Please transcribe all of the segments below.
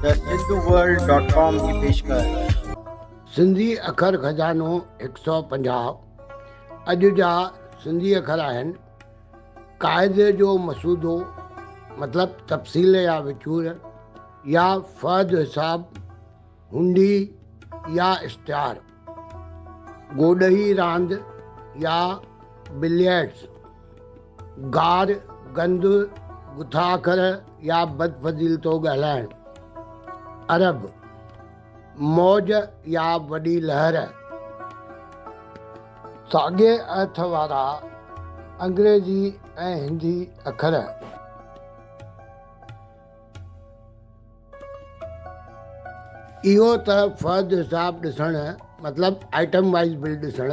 The sindhuworld.com की पेशकश। सिंधी अखर खजानो 150। अॼु जा सिंधी अखर आहिनि क़ाइदे जो मसूदो मतिलबु तफ़सील या विचूर या फ़र्द हिसाब हुंडी या इश्तिहार, गोॾही रांदि या बिलियर्ड्स, गार गंद गुथा अखर या बदफ़ज़ीलतो ॻाल्हाइणु, अरब मौज या वॾी लहर, साॻिए अर्थ वारा अंग्रेज़ी ऐं हिंदी अखर। इहो त फ़र्द हिसाब ॾिसणु मतिलबु आइटम वाइज़ बिल ॾिसण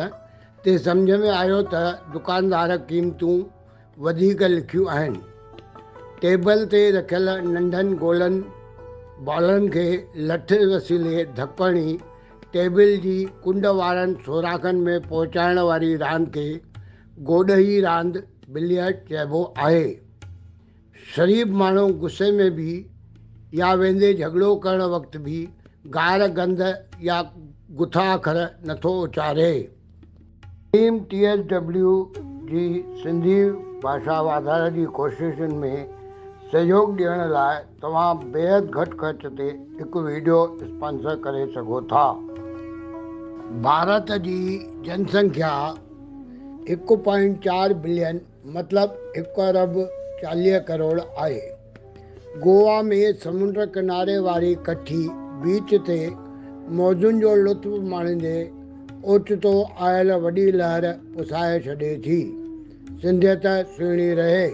ते सम्झ में आयो त दुकानदार क़ीमतूं वधीक लिखियूं आहिनि। टेबल ते रखियल नंढनि गोलनि बॉलनि खे लठ वसीले धपणी टेबल जी कुंड वारनि सोराखनि में पहुचाइण वारी रांदि खे गोॾही रांदि बिलियर्ड चइबो आहे। शरीफ़ माण्हू गुस्से में बि या वेंदे झगड़ो करण वक़्तु बि गार गंद या गुथा अखर नथो उचारे। टीम TSW जी सिंधी भाषा वाधारे जी कोशिशुनि में सहयोग ॾियण लाइ तव्हां बेहद घटि ख़र्च ते हिकु वीडियो स्पॉन्सर करे सघो था। भारत जी जनसंख्या 1.4 बिलियन मतिलबु 1 अरब 40 करोड़ आहे। गोवा में समुंड किनारे वारी कठी बीच ते मौजुनि जो लुत्फ़ माणींदे ओचितो आयल वॾी लहर पुसाए छॾे थी। सिंधियत सुहिणी रहे।